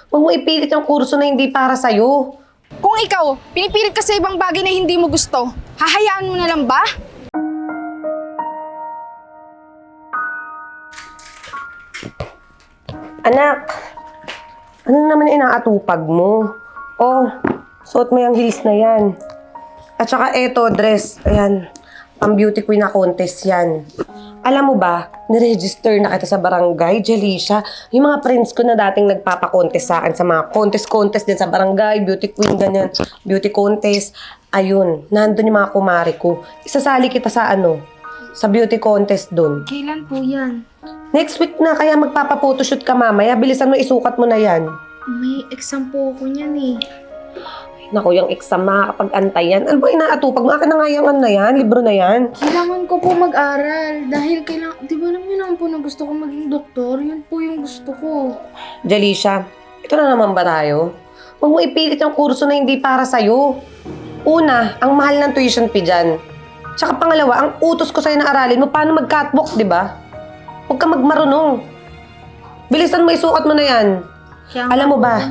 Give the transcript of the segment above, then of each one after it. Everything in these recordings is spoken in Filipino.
Huwag mo ipilit yung kurso na hindi para sa'yo. Kung ikaw, pinipilit ka sa ibang bagay na hindi mo gusto, hahayaan mo na lang ba? Anak, ano naman inaatupag mo? Oh, suot mo yung heels na yan. At saka eto, dress. Ayan, pang beauty queen na contest yan. Alam mo ba, niregister na kita sa barangay, Jalisha. Yung mga friends ko na dating nagpapakontest sa akin sa mga contest din sa barangay, beauty queen, ganyan, beauty contest. Ayun, nandun yung mga kumari ko. Isasali kita sa sa beauty contest dun. Kailan po yan? Next week na, kaya magpapa-photoshoot ka mamaya. Bilisan mo, isukat mo na yan. May exam po ako niyan eh. Naku, yung exam, makakapag-antay yan. Ano ba inaatupag mo? Akin na nga yung na yan, libro na yan. Kailangan ko po mag-aral dahil di ba alam niyo naman po na gusto ko maging doktor? Yun po yung gusto ko. Jalisha, ito na naman ba tayo? Huwag mo ipilit yung kurso na hindi para sa'yo. Una, ang mahal ng tuition fee dyan. Tsaka pangalawa, ang utos ko sa'yo na aralin mo, paano mag-catwalk, di ba? Huwag ka magmarunong. Bilisan mo, isukat mo na yan. Alam mo ba?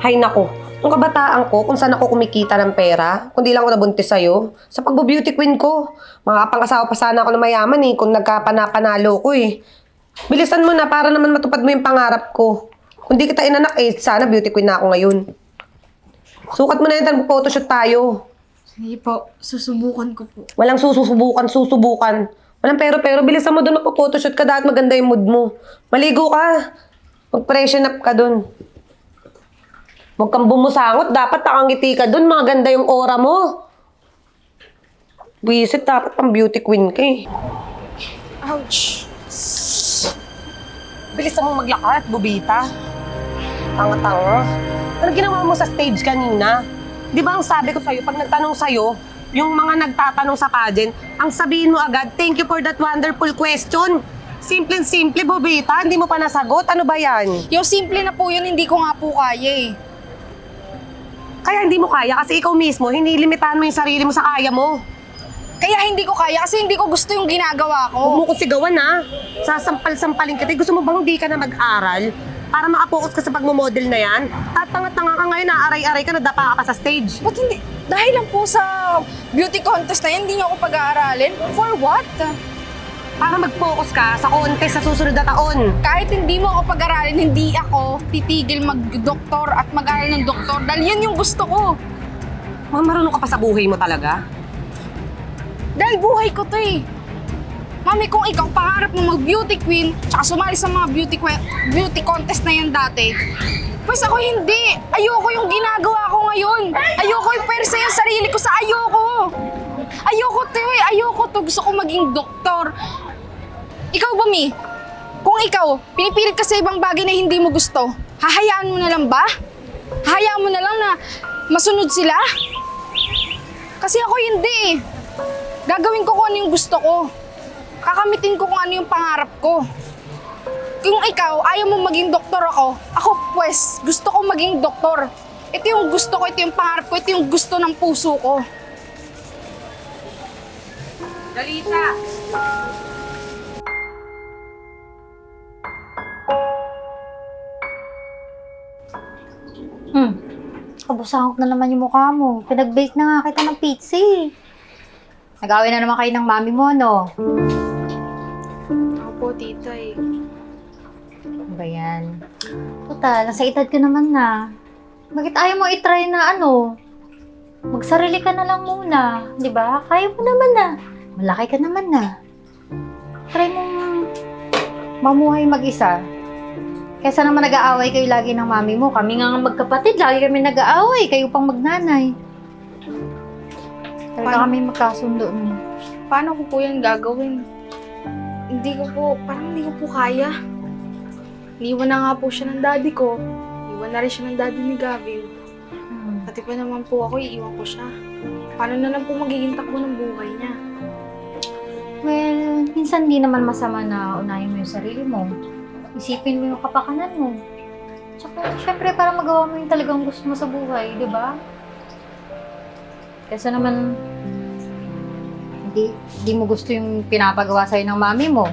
Hay nako, nung kabataan ko, kung saan ako kumikita ng pera, kundi lang ako nabuntis sa'yo, sa pagbo-beauty queen ko. Makapang-asawa pa sana ako ng mayaman kung nagkapanapanalo ko Bilisan mo na para naman matupad mo yung pangarap ko. Kung di kita inanak sana beauty queen na ako ngayon. Sukat mo na yan, photoshoot tayo. Sige po, susubukan ko po. Walang susubukan. Walang pero, bilisan mo doon magpo-photoshoot ka dahil maganda yung mood mo. Maligo ka. Mag-freshen up ka doon. Huwag kang bumusangot. Dapat nakangiti ka doon. Maganda yung aura mo. Wisit, dapat pang beauty queen ka Ouch! Bilisan mo maglakad, bubita. Tanga-tanga. Ano ginawa mo sa stage kanina? Di ba ang sabi ko sa'yo, pag nagtanong sa'yo, yung mga nagtatanong sa pageant, ang sabihin mo agad, thank you for that wonderful question. Simple, bubita. Hindi mo pa nasagot. Ano ba yan? Yung simple na po yun, hindi ko nga po kaya eh. Kaya hindi mo kaya kasi ikaw mismo, hinilimitahan mo yung sarili mo sa kaya mo. Kaya hindi ko kaya kasi hindi ko gusto yung ginagawa Huwag ko. mo ko sigawan Sasampal-sampalin kita. Gusto mo bang hindi ka na mag-aral? Para makapokus ka sa pagmamodel na yan? Tatanga-tanga ka ngayon, naaray-aray ka, nadapa ka pa sa stage. Ba't hindi? Dahil lang po sa beauty contest na yan, hindi niyo ako pag-aaralin? For what? Para mag-focus ka sa contest sa susunod na taon. Kahit hindi mo ako pag-aralin, hindi ako titigil mag-doktor at mag-aral ng doktor dahil yun yung gusto ko. Marunong ka pa sa buhay mo talaga? Dahil buhay ko to eh. Mami, kung ikaw pangarap mo mag-beauty queen tsaka sumali sa mga beauty contest na yan dati, pues ako hindi. Ayoko yung ginagawa ko ngayon. Ayoko yung persa yung sarili ko sa ayoko. Ayoko to eh. Ayoko to. Gusto ko maging doktor. Ikaw ba, Mi? Kung ikaw, pinipilit ka sa ibang bagay na hindi mo gusto, hahayaan mo na lang ba? Hahayaan mo na lang na masunod sila? Kasi ako hindi eh. Gagawin ko kung ano yung gusto ko. Kakamitin ko kung ano yung pangarap ko. Kung ikaw, ayaw mo maging doktor ako pues, gusto ko maging doktor. Ito yung gusto ko, ito yung pangarap ko, ito yung gusto ng puso ko. Dalisa! Kabusahok na naman yung mukha mo. Pinag-bake na nga kita ng pizza eh. Nag-away na naman kayo ng mami mo, no? Ako po, tita eh. Ano ba yan? Total, nasa edad ka naman na. Bakit ayaw mo itry na magsarili ka na lang muna, di ba? Kaya mo naman na. Malaki ka naman na. Try mo mamuhay mag-isa. Kaysa naman nag-aaway kayo lagi ng mami mo. Kami nga magkapatid, lagi kami nag-aaway. Kayo pang magnanay. Talaga kami magkasundo nun. Paano ko po yan gagawin? Parang hindi ko po kaya. Iniwan na nga po siya ng daddy ko. Iwan na rin siya ng daddy ni Gavin. Pati pa naman po ako, iiwan ko siya. Paano na lang po magiging takbo ng buhay niya? Well, minsan di naman masama na unahin mo yung sarili mo. Isipin mo yung kapakanan mo. Tsaka, syempre, para magawa mo yung talagang gusto mo sa buhay, di ba? Kesa naman, di mo gusto yung pinapagawa sa'yo ng mami mo.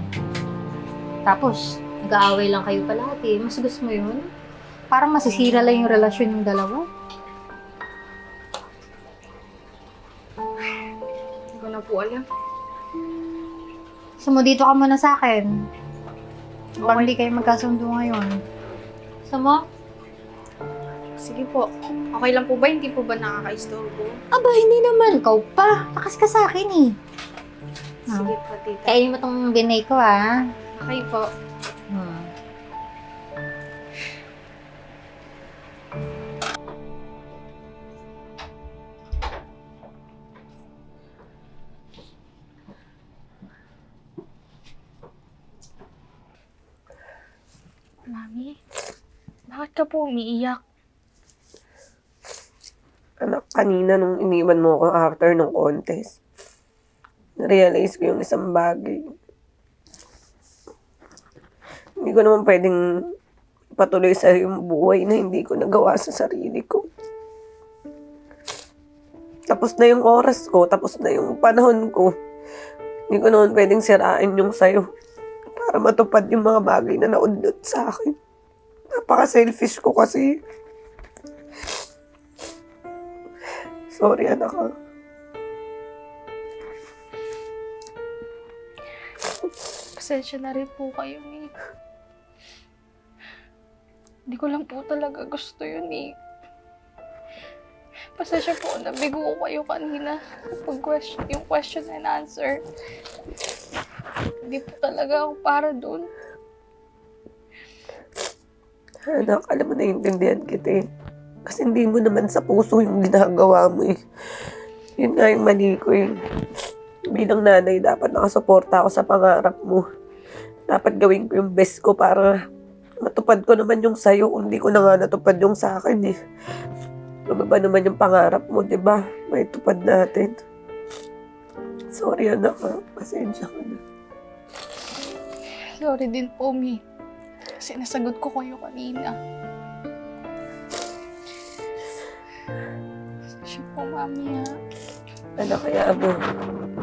Tapos, nag-aaway lang kayo palagi. Mas gusto mo yun? Parang masisira lang yung relasyon ng dalawa. Hindi ko na po alam. Dito ka muna sa akin. Parang hindi kayo magkasundo ngayon. Mo? Sige po. Okay lang po ba? Hindi po ba nakaka-istorbo? Aba, hindi naman. Ikaw pa. Lakas ka sa akin eh. Sige po, tita. Kainin mo tong binay ko ah. Okay po. Mami, bakit ka po umiiyak? Anak, kanina nung iniwan mo ako after nung contest, na-realize ko yung isang bagay. Hindi ko naman pwedeng patuloy sa yung buhay na hindi ko nagawa sa sarili ko. Tapos na yung oras ko, tapos na yung panahon ko. Hindi ko naman pwedeng sirain yung sayo para matupad yung mga bagay na naudlot sa akin. Napaka-selfish ko kasi. Sorry, anak. Pasensya na rin po kayo, Mi. Hindi ko lang po talaga gusto yun, eh. Pasensya po, nabigo ko kayo kanina. Yung question and answer. Hindi po talaga ako para dun. Anak, alam mo, naiintindihan kita eh. Kasi hindi mo naman sa puso yung ginagawa mo eh. Yun nga yung mali ko eh. Bilang nanay, dapat nakasuporta ako sa pangarap mo. Dapat gawin ko yung best ko para matupad ko naman yung sayo. Hindi ko na nga natupad yung sa akin eh. Ano ba naman yung pangarap mo, di ba? May tupad natin. Sorry anak ha. Pasensya ka na. Sorry din po, Mi. Kasi nasagot ko kayo kanina. Pasensya po, Mami, ha. Ano kaya mo?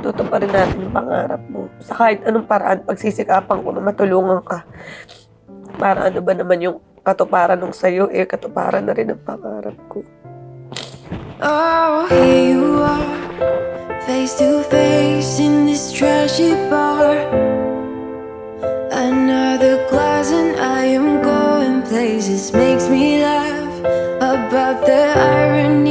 Tutuparin natin yung pangarap mo. Sa kahit anong paraan, pagsisikapan ko na matulungan ka. Para ano ba naman yung katuparan ng sayo, eh katuparan na rin ang pangarap ko. Oh, here you are, face to face in this trashy bar. Another glass and I am going places. Makes me laugh about the irony